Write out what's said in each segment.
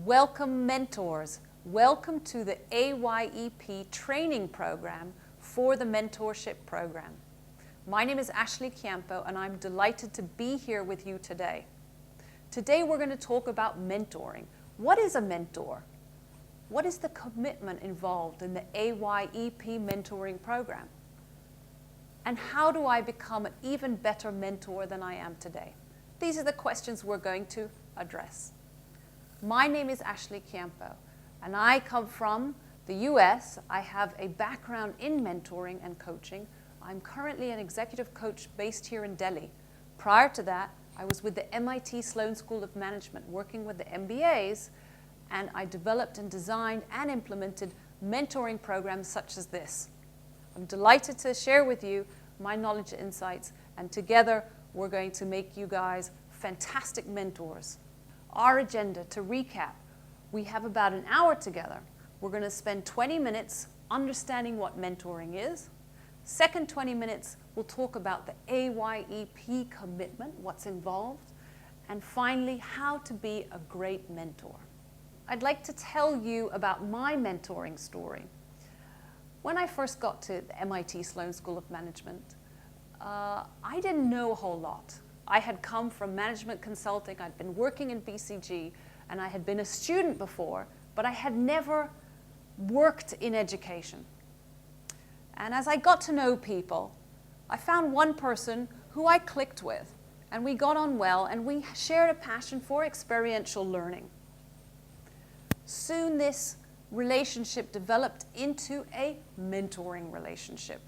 Welcome mentors. Welcome to the AYEP training program for the Mentorship Program. My name is Ashley Chiampo and I'm delighted to be here with you today. Today we're going to talk about mentoring. What is a mentor? What is the commitment involved in the AYEP mentoring program? And how do I become an even better mentor than I am today? These are the questions we're going to address. My name is Ashley Chiampo, and I come from the US. I have a background in mentoring and coaching. I'm currently an executive coach based here in Delhi. Prior to that, I was with the MIT Sloan School of Management, working with the MBAs, and I developed and designed and implemented mentoring programs such as this. I'm delighted to share with you my knowledge and insights, and together we're going to make you guys fantastic mentors. Our agenda, to recap, we have about an hour together. We're going to spend 20 minutes understanding what mentoring is. Second 20 minutes, we'll talk about the AYEP commitment, what's involved, and finally, how to be a great mentor. I'd like to tell you about my mentoring story. When I first got to the MIT Sloan School of Management, I didn't know a whole lot. I had come from management consulting, I'd been working in BCG, and I had been a student before, but I had never worked in education. And as I got to know people, I found one person who I clicked with, and we got on well, and we shared a passion for experiential learning. Soon this relationship developed into a mentoring relationship.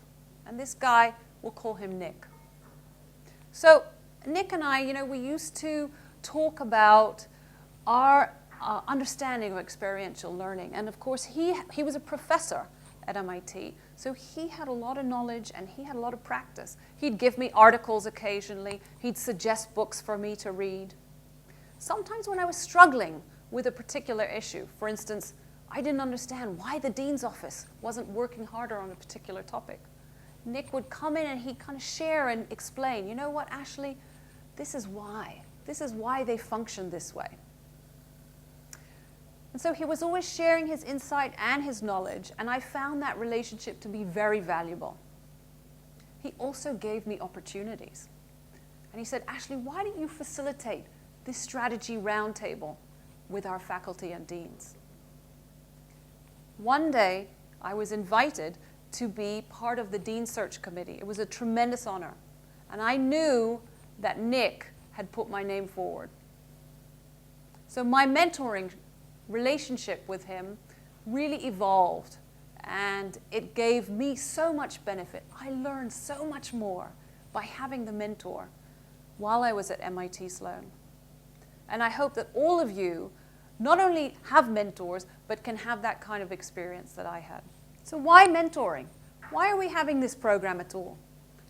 And this guy, we'll call him Nick. So Nick and I, we used to talk about our understanding of experiential learning. And of course, he was a professor at MIT, so he had a lot of knowledge and he had a lot of practice. He'd give me articles occasionally. He'd suggest books for me to read. Sometimes when I was struggling with a particular issue, for instance, I didn't understand why the dean's office wasn't working harder on a particular topic, Nick would come in and he'd kind of share and explain, you know what, Ashley, this is why. This is why they function this way. And so he was always sharing his insight and his knowledge, and I found that relationship to be very valuable. He also gave me opportunities. And he said, Ashley, why don't you facilitate this strategy roundtable with our faculty and deans? One day, I was invited to be part of the Dean Search Committee. It was a tremendous honor. And I knew that Nick had put my name forward. So my mentoring relationship with him really evolved, and it gave me so much benefit. I learned so much more by having the mentor while I was at MIT Sloan. And I hope that all of you not only have mentors, but can have that kind of experience that I had. So why mentoring? Why are we having this program at all?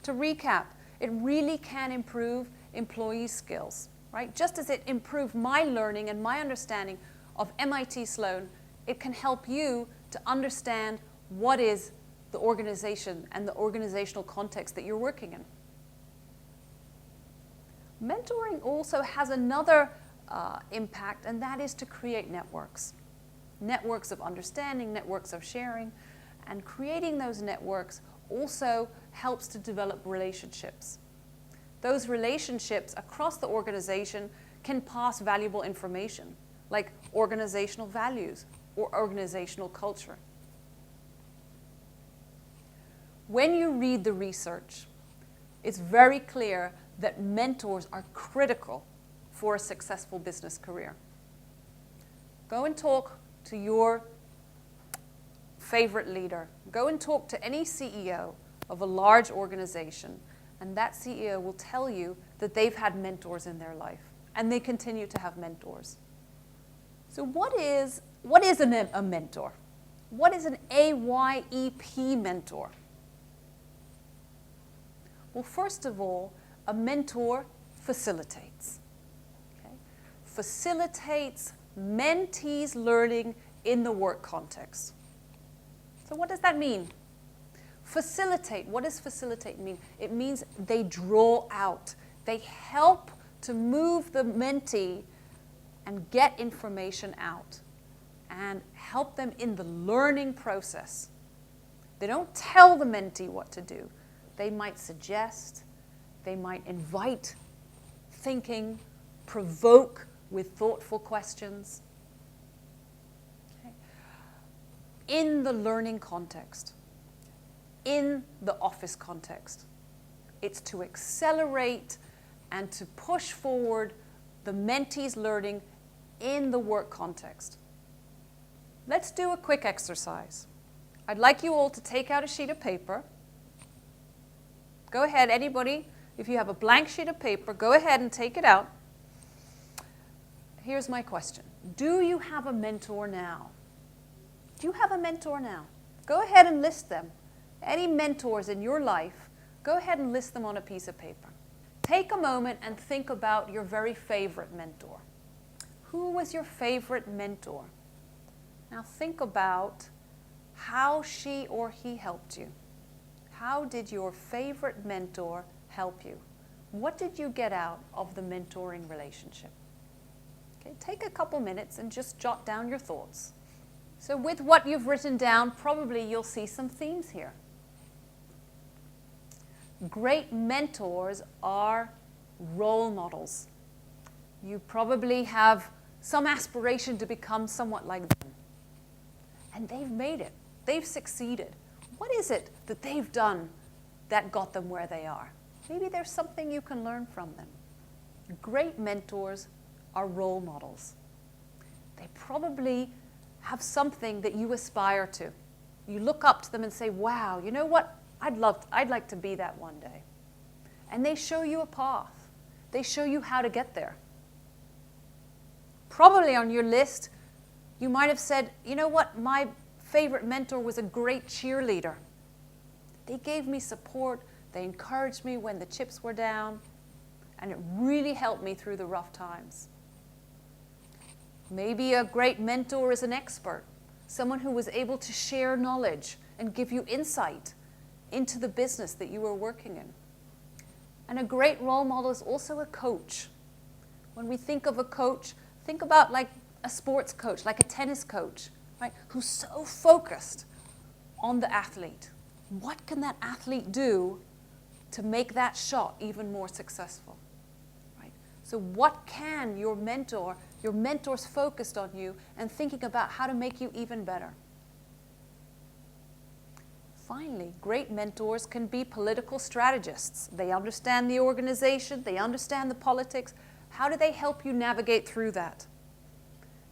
To recap, it really can improve employees' skills, right? Just as it improved my learning and my understanding of MIT Sloan, it can help you to understand what is the organization and the organizational context that you're working in. Mentoring also has another impact, and that is to create networks. Networks of understanding, networks of sharing, and creating those networks also helps to develop relationships. Those relationships across the organization can pass valuable information, like organizational values or organizational culture. When you read the research, it's very clear that mentors are critical for a successful business career. Go and talk to your favorite leader. Go and talk to any CEO of a large organization, and that CEO will tell you that they've had mentors in their life, and they continue to have mentors. So what is a mentor? What is an AYEP mentor? Well, first of all, a mentor facilitates. Okay? Facilitates mentees' learning in the work context. So what does that mean? Facilitate. What does facilitate mean? It means they draw out. They help to move the mentee and get information out and help them in the learning process. They don't tell the mentee what to do. They might suggest, they might invite thinking, provoke with thoughtful questions. Okay. In the learning context, in the office context, it's to accelerate and to push forward the mentee's learning in the work context. Let's do a quick exercise. I'd like you all to take out a sheet of paper. Go ahead, anybody, if you have a blank sheet of paper, go ahead and take it out. Here's my question. Do you have a mentor now? Do you have a mentor now? Go ahead and list them. Any mentors in your life, go ahead and list them on a piece of paper. Take a moment and think about your very favorite mentor. Who was your favorite mentor? Now think about how she or he helped you. How did your favorite mentor help you? What did you get out of the mentoring relationship? Okay, take a couple minutes and just jot down your thoughts. So with what you've written down, probably you'll see some themes here. Great mentors are role models. You probably have some aspiration to become somewhat like them. And they've made it. They've succeeded. What is it that they've done that got them where they are? Maybe there's something you can learn from them. Great mentors are role models. They probably have something that you aspire to. You look up to them and say, wow, you know what? I'd like to be that one day. And they show you a path. They show you how to get there. Probably on your list, you might have said, you know what? My favorite mentor was a great cheerleader. They gave me support. They encouraged me when the chips were down. And it really helped me through the rough times. Maybe a great mentor is an expert. Someone who was able to share knowledge and give you insight into the business that you were working in. And a great role model is also a coach. When we think of a coach, think about like a sports coach, like a tennis coach, right? Who's so focused on the athlete. What can that athlete do to make that shot even more successful? Right? So what can your mentor's focused on you and thinking about how to make you even better. Finally, great mentors can be political strategists. They understand the organization, they understand the politics. How do they help you navigate through that?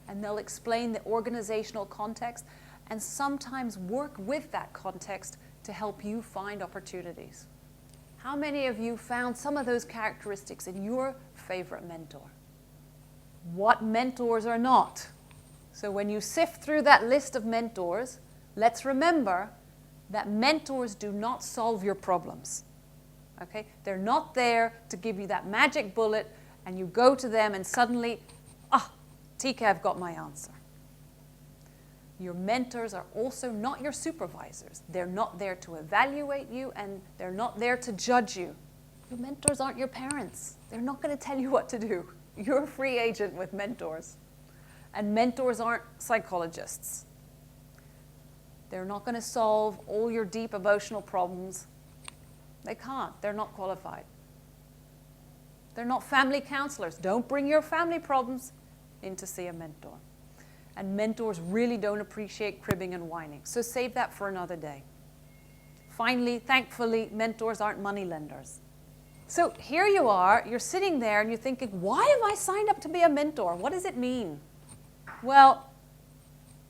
And they'll explain the organizational context and sometimes work with that context to help you find opportunities. How many of you found some of those characteristics in your favorite mentor? What mentors are not? So when you sift through that list of mentors, let's remember that mentors do not solve your problems. Okay? They're not there to give you that magic bullet and you go to them and suddenly, TK, I've got my answer. Your mentors are also not your supervisors. They're not there to evaluate you and they're not there to judge you. Your mentors aren't your parents. They're not going to tell you what to do. You're a free agent with mentors. And mentors aren't psychologists. They're not going to solve all your deep emotional problems. They can't. They're not qualified. They're not family counselors. Don't bring your family problems in to see a mentor. And mentors really don't appreciate cribbing and whining. So save that for another day. Finally, thankfully, mentors aren't money lenders. So here you are, you're sitting there and you're thinking, why have I signed up to be a mentor? What does it mean? Well,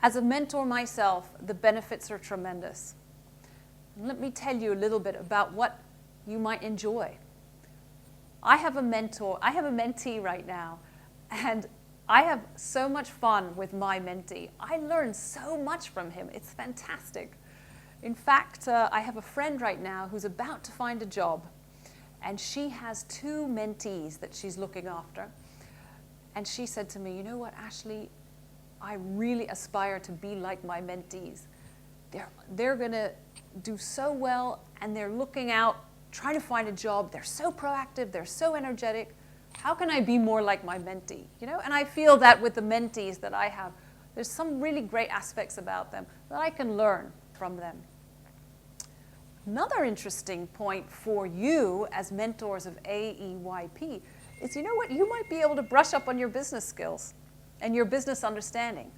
as a mentor myself, the benefits are tremendous. And let me tell you a little bit about what you might enjoy. I have a mentee right now, and I have so much fun with my mentee. I learn so much from him. It's fantastic. In fact, I have a friend right now who's about to find a job, and she has 2 mentees that she's looking after. And she said to me, you know what, Ashley, I really aspire to be like my mentees. They're going to do so well, and they're looking out, trying to find a job. They're so proactive. They're so energetic. how can I be more like my mentee? You know, and I feel that with the mentees that I have, there's some really great aspects about them that I can learn from them. Another interesting point for you as mentors of AYEP is, you know what, you might be able to brush up on your business skills and your business understanding.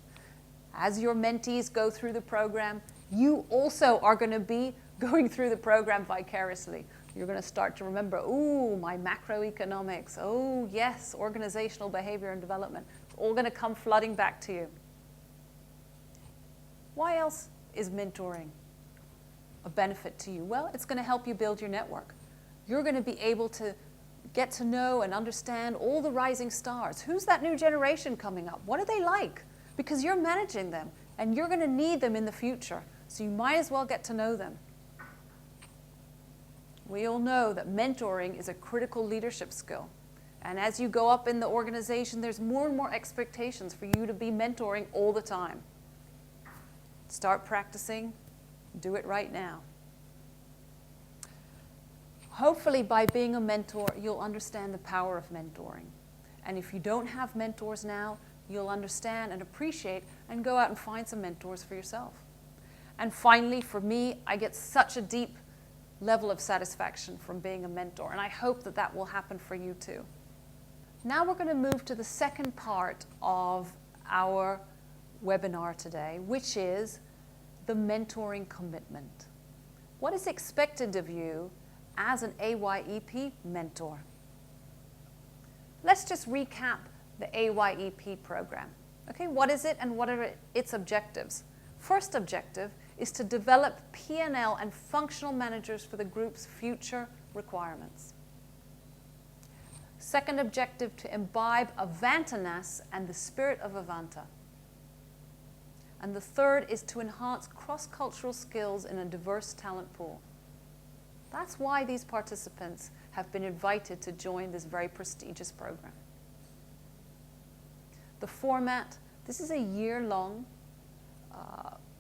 As your mentees go through the program, you also are going to be going through the program vicariously. You're going to start to remember, ooh, my macroeconomics, oh yes, organizational behavior and development. It's all going to come flooding back to you. Why else is mentoring a benefit to you? Well, it's going to help you build your network. You're going to be able to get to know and understand all the rising stars. Who's that new generation coming up? What are they like? Because you're managing them and you're going to need them in the future. So you might as well get to know them. We all know that mentoring is a critical leadership skill. And as you go up in the organization, there's more and more expectations for you to be mentoring all the time. Start practicing. Do it right now. Hopefully, by being a mentor, you'll understand the power of mentoring. And if you don't have mentors now, you'll understand and appreciate and go out and find some mentors for yourself. And finally, for me, I get such a deep level of satisfaction from being a mentor, and I hope that that will happen for you too. Now we're going to move to the second part of our webinar today, which is the mentoring commitment. What is expected of you as an AYEP mentor? Let's just recap the AYEP program. Okay, what is it and what are its objectives? First objective is to develop P&L and functional managers for the group's future requirements. Second objective, to imbibe Avantaness and the spirit of Avanta. And the third is to enhance cross-cultural skills in a diverse talent pool. That's why these participants have been invited to join this very prestigious program. The format, this is a year-long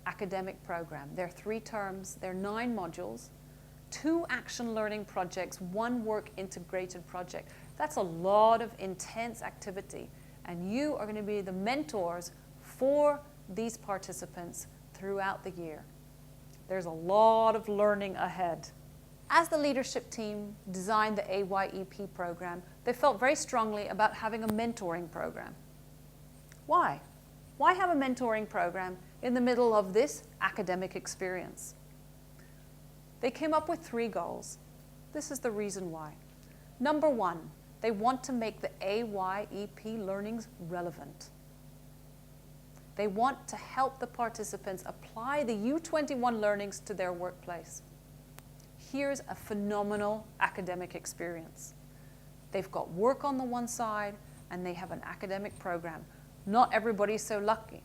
academic program. There are 3 terms, there are 9 modules, 2 action learning projects, 1 work integrated project. That's a lot of intense activity, and you are going to be the mentors for these participants throughout the year. There's a lot of learning ahead. As the leadership team designed the AYEP program, they felt very strongly about having a mentoring program. Why? Why have a mentoring program in the middle of this academic experience? They came up with 3 goals. This is the reason why. Number 1, they want to make the AYEP learnings relevant. They want to help the participants apply the U21 learnings to their workplace. Here's a phenomenal academic experience. They've got work on the one side and they have an academic program. Not everybody's so lucky.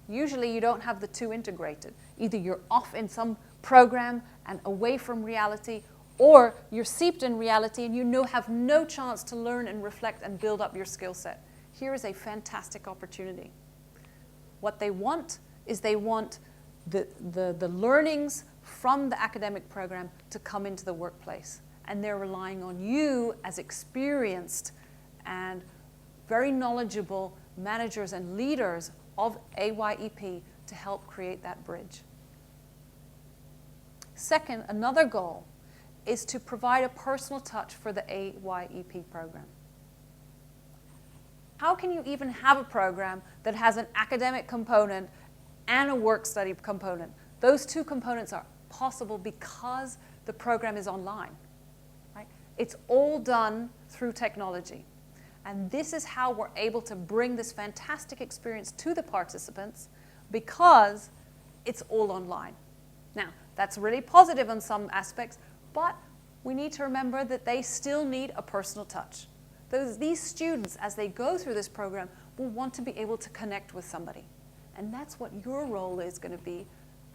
Usually you don't have the 2 integrated. Either you're off in some program and away from reality, or you're seeped in reality and you have no chance to learn and reflect and build up your skill set. Here is a fantastic opportunity. What they want is they want the learnings from the academic program to come into the workplace. And they're relying on you as experienced and very knowledgeable managers and leaders of AYEP to help create that bridge. Second, another goal is to provide a personal touch for the AYEP program. How can you even have a program that has an academic component and a work study component? Those 2 components are possible because the program is online. Right? It's all done through technology. And this is how we're able to bring this fantastic experience to the participants, because it's all online. Now, that's really positive on some aspects, but we need to remember that they still need a personal touch. These students, as they go through this program, will want to be able to connect with somebody. And that's what your role is going to be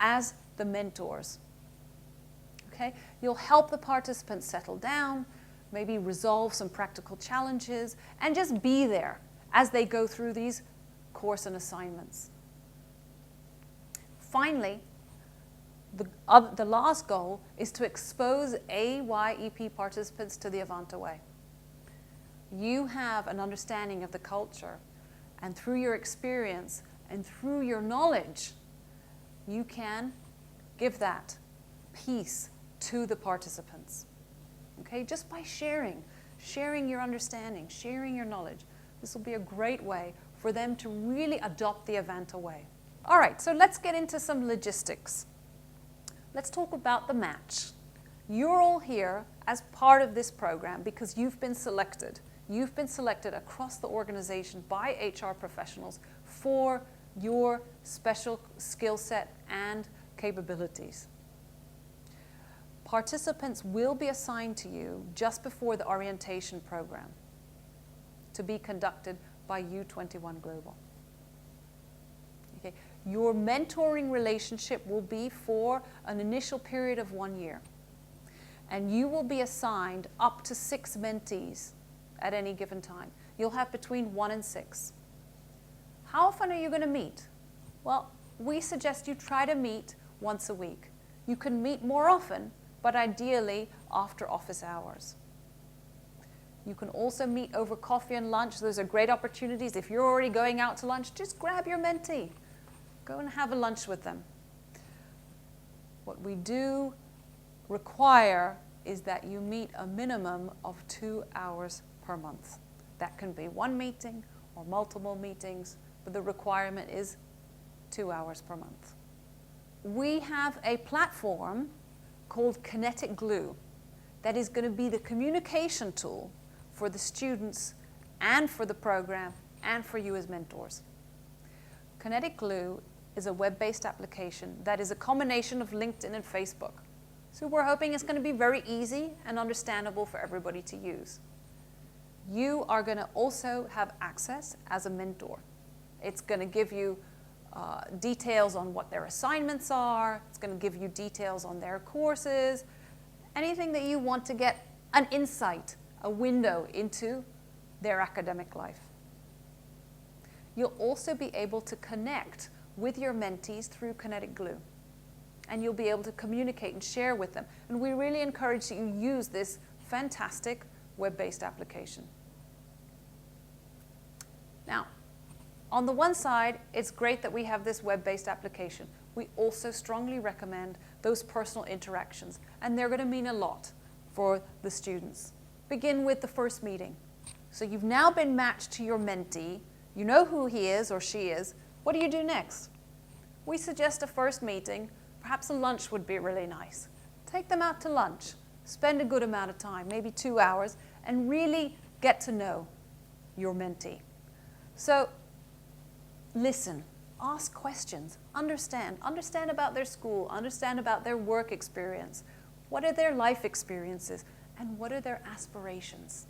as the mentors. Okay? You'll help the participants settle down, maybe resolve some practical challenges, and just be there as they go through these course and assignments. Finally, the last goal is to expose AYEP participants to the Avanta way. you have an understanding of the culture, and through your experience and through your knowledge, you can give that piece to the participants. Okay, just by sharing your understanding, sharing your knowledge. This will be a great way for them to really adopt the Avanta way. All right, so let's get into some logistics. Let's talk about the match. You're all here as part of this program because you've been selected. You've been selected across the organization by HR professionals for your special skill set and capabilities. Participants will be assigned to you just before the orientation program to be conducted by U21 Global. Okay. Your mentoring relationship will be for an initial period of 1 year. And you will be assigned up to 6 mentees at any given time. You'll have between 1 and 6. How often are you going to meet? Well, we suggest you try to meet once a week. You can meet more often, but ideally after office hours. You can also meet over coffee and lunch. Those are great opportunities. If you're already going out to lunch, just grab your mentee. Go and have a lunch with them. What we do require is that you meet a minimum of 2 hours per month. That can be one meeting or multiple meetings, but the requirement is 2 hours per month. We have a platform called Kinetic Glue that is going to be the communication tool for the students and for the program and for you as mentors. Kinetic Glue is a web-based application that is a combination of LinkedIn and Facebook. So we're hoping it's going to be very easy and understandable for everybody to use. You are going to also have access as a mentor. It's going to give you details on what their assignments are. It's going to give you details on their courses. Anything that you want to get an insight, a window into their academic life. You'll also be able to connect with your mentees through Kinetic Glue. And you'll be able to communicate and share with them. And we really encourage that you use this fantastic web-based application. Now, on the one side, it's great that we have this web-based application. We also strongly recommend those personal interactions, and they're going to mean a lot for the students. Begin with the first meeting. So you've now been matched to your mentee. You know who he is or she is. What do you do next? We suggest a first meeting. Perhaps a lunch would be really nice. Take them out to lunch. Spend a good amount of time, maybe 2 hours, and really get to know your mentee. So listen, ask questions, understand about their school, understand about their work experience. What are their life experiences, and what are their aspirations?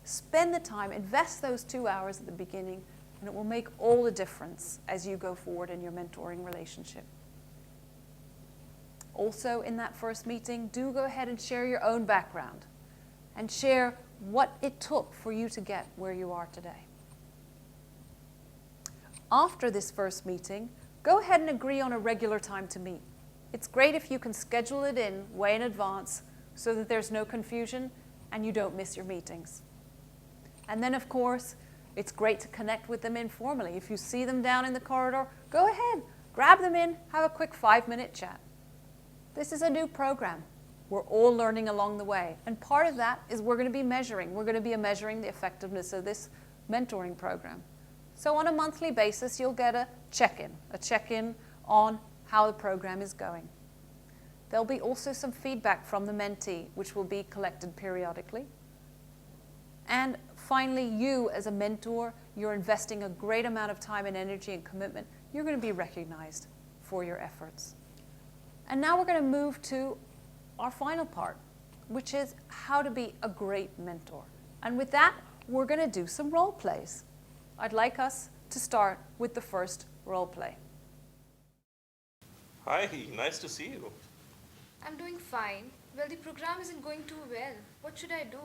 Spend the time, invest those 2 hours at the beginning, and it will make all the difference as you go forward in your mentoring relationship. Also, in that first meeting, do go ahead and share your own background and share what it took for you to get where you are today. After this first meeting, go ahead and agree on a regular time to meet. It's great if you can schedule it in way in advance so that there's no confusion and you don't miss your meetings. And then, of course, it's great to connect with them informally. If you see them down in the corridor, go ahead, grab them in, have a quick 5-minute chat. This is a new program. We're all learning along the way. And part of that is we're going to be measuring. We're going to be measuring the effectiveness of this mentoring program. So on a monthly basis, you'll get a check-in on how the program is going. There'll be also some feedback from the mentee, which will be collected periodically. And finally, you as a mentor, you're investing a great amount of time and energy and commitment. You're going to be recognized for your efforts. And now we're going to move to our final part, which is how to be a great mentor. And with that, we're going to do some role plays. I'd like us to start with the first role play. Hi, nice to see you. I'm doing fine. Well, the program isn't going too well. What should I do?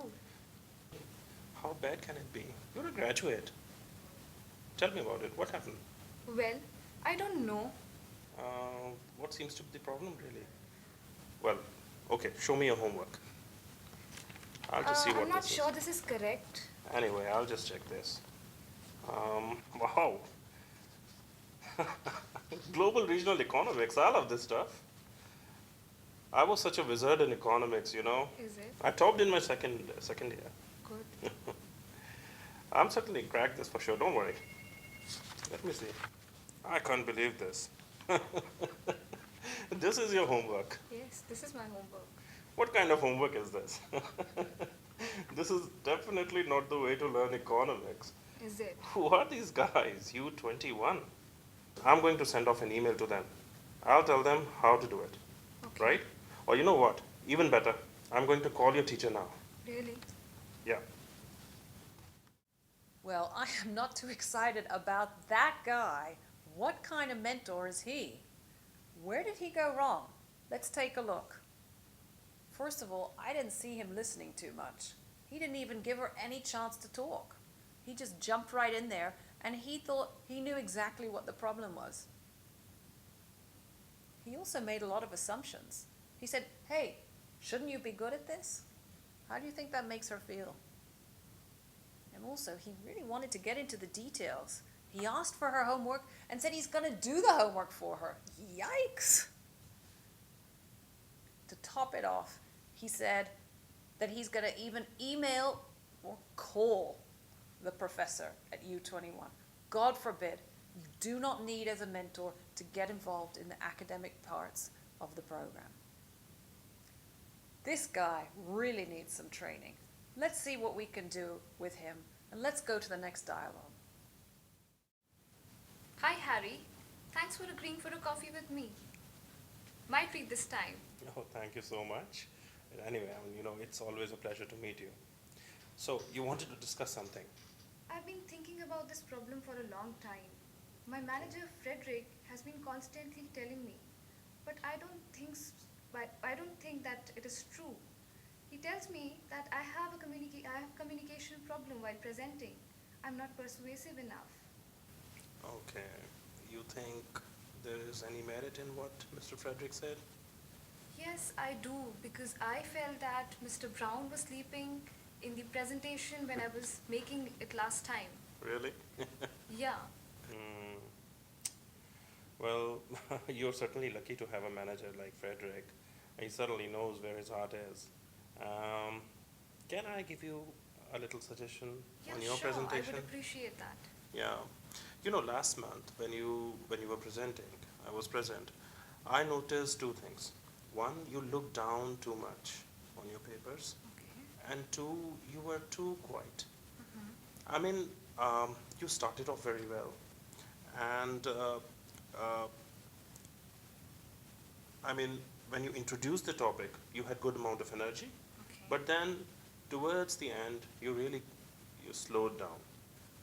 How bad can it be? You're a graduate. Tell me about it. What happened? Well, I don't know. What seems to be the problem, really? Well, okay, show me your homework. I'll just see what I'm not this sure is. this is correct. Anyway, I'll just check this. Wow. Global regional economics. I love this stuff. I was such a wizard in economics, you know. Is it? I topped in my second year. Good. I'm certainly cracked this for sure. Don't worry. Let me see. I can't believe this. This is your homework. Yes, this is my homework. What kind of homework is this? This is definitely not the way to learn economics. Is it? Who are these guys? U21. I'm going to send off an email to them. I'll tell them how to do it. Okay. Right? Or you know what? Even better. I'm going to call your teacher now. Really? Yeah. Well, I am not too excited about that guy. What kind of mentor is he? Where did he go wrong? Let's take a look. First of all, I didn't see him listening too much. He didn't even give her any chance to talk. He just jumped right in there, and he thought he knew exactly what the problem was. He also made a lot of assumptions. He said, hey, shouldn't you be good at this? How do you think that makes her feel? And also, he really wanted to get into the details. He asked for her homework and said he's going to do the homework for her. Yikes! To top it off, he said that he's going to even email or call the professor at U21. God forbid, you do not need as a mentor to get involved in the academic parts of the program. This guy really needs some training. Let's see what we can do with him, and let's go to the next dialogue. Hi, Harry. Thanks for agreeing for a coffee with me. My treat this time. Oh, thank you so much. Anyway, it's always a pleasure to meet you. So, you wanted to discuss something? I've been thinking about this problem for a long time. My manager, Frederick, has been constantly telling me, but I don't think that it is true. He tells me that I have communication problem while presenting. I'm not persuasive enough. Okay. You think there is any merit in what Mr. Frederick said? Yes, I do, because I felt that Mr. Brown was sleeping in the presentation when I was making it last time. Really? Yeah. Well, you're certainly lucky to have a manager like Frederick. He certainly knows where his heart is. Can I give you a little suggestion Yeah, on your sure. presentation? I would appreciate that. Yeah. Last month when you were presenting, I was present, I noticed two things. One, you looked down too much on your papers. Okay. And two, you were too quiet. Mm-hmm. I mean, you started off very well. And when you introduced the topic, you had good amount of energy. Okay. But then towards the end, you slowed down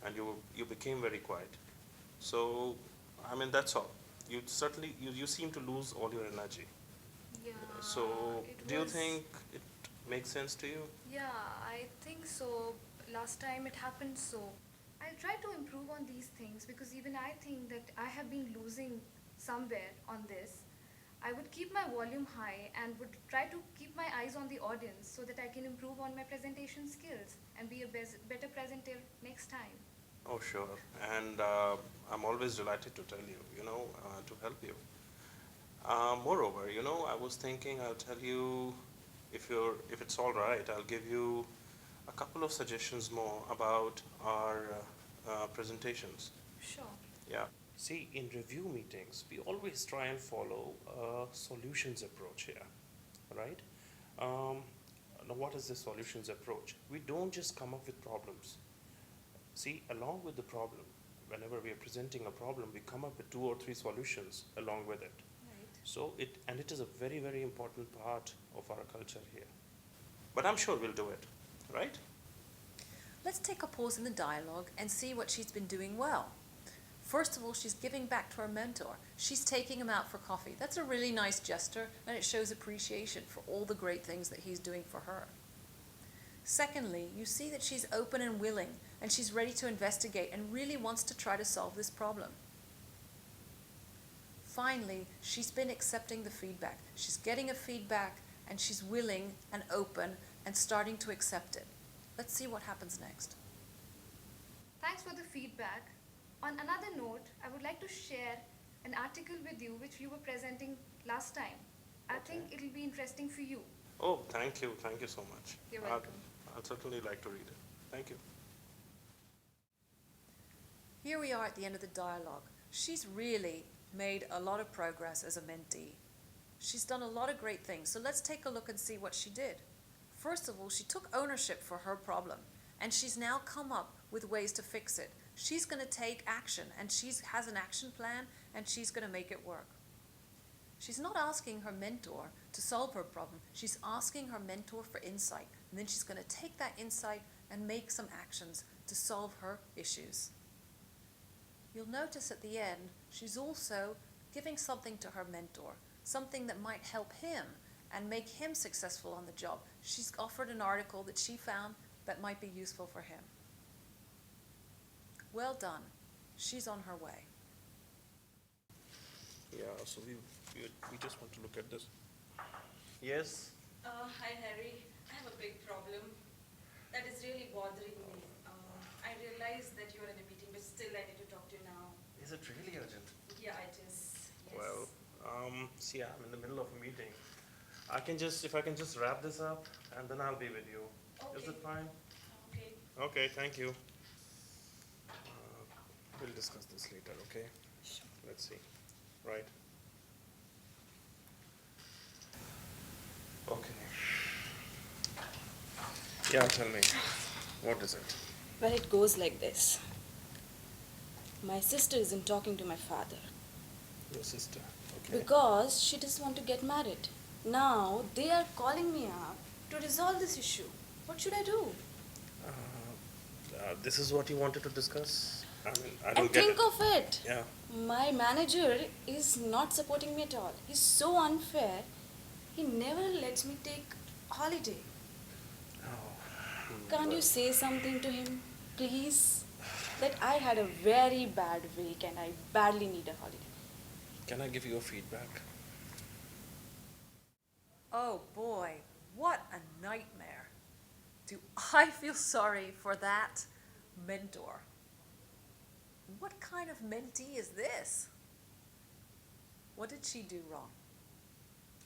and you became very quiet. So, that's all. You seem to lose all your energy. Yeah. So, it do you was- think it makes sense to you? Yeah, I think so. Last time it happened so. I'll try to improve on these things because even I think that I have been losing somewhere on this. I would keep my volume high and would try to keep my eyes on the audience so that I can improve on my presentation skills and be a better presenter next time. Oh, sure. And I'm always delighted to tell you, to help you. Moreover, I was thinking I'll tell you, if it's all right, I'll give you a couple of suggestions more about our presentations. Sure. Yeah. See, in review meetings, we always try and follow a solutions approach here, right? Now, what is the solutions approach? We don't just come up with problems. See, along with the problem, whenever we are presenting a problem, we come up with 2 or 3 solutions along with it. Right. So it is a very, very important part of our culture here. But I'm sure we'll do it, right? Let's take a pause in the dialogue and see what she's been doing well. First of all, she's giving back to her mentor. She's taking him out for coffee. That's a really nice gesture, and it shows appreciation for all the great things that he's doing for her. Secondly, you see that she's open and willing, and she's ready to investigate and really wants to try to solve this problem. Finally, she's been accepting the feedback. She's getting a feedback, and she's willing and open and starting to accept it. Let's see what happens next. Thanks for the feedback. On another note, I would like to share an article with you which you were presenting last time. I Okay. think it'll be interesting for you. Oh, thank you so much. You're welcome. I'd certainly like to read it. Thank you. Here we are at the end of the dialogue. She's really made a lot of progress as a mentee. She's done a lot of great things, so let's take a look and see what she did. First of all, she took ownership for her problem, and she's now come up with ways to fix it. She's going to take action, and she has an action plan, and she's going to make it work. She's not asking her mentor to solve her problem. She's asking her mentor for insight, and then she's going to take that insight and make some actions to solve her issues. You'll notice at the end, she's also giving something to her mentor, something that might help him and make him successful on the job. She's offered an article that she found that might be useful for him. Well done. She's on her way. Yeah, so we just want to look at this. Yes? Hi Harry, I have a big problem that is really bothering me. I realize that you're in a meeting, but still I need to talk to you now. Is it really urgent? Yeah, it is. Yes. Well, see, I'm in the middle of a meeting. If I can just wrap this up, and then I'll be with you. Okay. Is it fine? Okay. Okay, thank you. We'll discuss this later, okay? Sure. Let's see. Right. Okay. Yeah, tell me. What is it? Well, it goes like this. My sister isn't talking to my father Your sister. Okay. because she doesn't want to get married. Now they are calling me up to resolve this issue. What should I do? This is what you wanted to discuss? I mean, I And don't get think it. of it. Yeah. My manager is not supporting me at all. He's so unfair. He never lets me take holiday. Can't you say something to him, please? That I had a very bad week and I badly need a holiday. Can I give you a feedback? Oh boy, what a nightmare. Do I feel sorry for that mentor? What kind of mentee is this? What did she do wrong?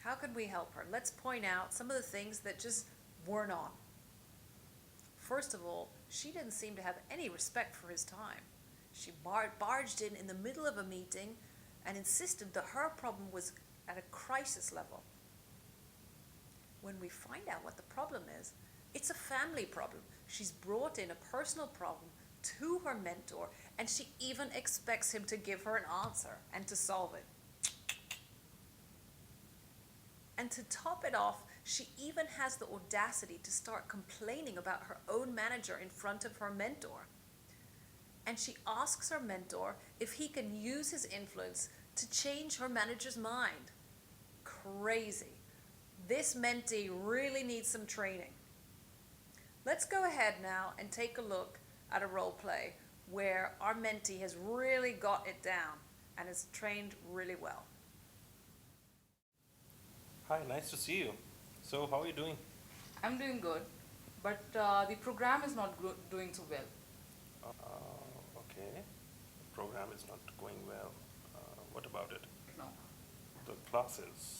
How could we help her? Let's point out some of the things that just weren't on. First of all, she didn't seem to have any respect for his time. She barged in the middle of a meeting and insisted that her problem was at a crisis level. When we find out what the problem is, it's a family problem. She's brought in a personal problem to her mentor, and she even expects him to give her an answer and to solve it. And to top it off, she even has the audacity to start complaining about her own manager in front of her mentor. And she asks her mentor if he can use his influence to change her manager's mind. Crazy. This mentee really needs some training. Let's go ahead now and take a look at a role play where our mentee has really got it down and is trained really well. Hi, nice to see you. So, how are you doing? I'm doing good, but the program is not doing so well. Okay. The program is not going well. What about it? No. The classes.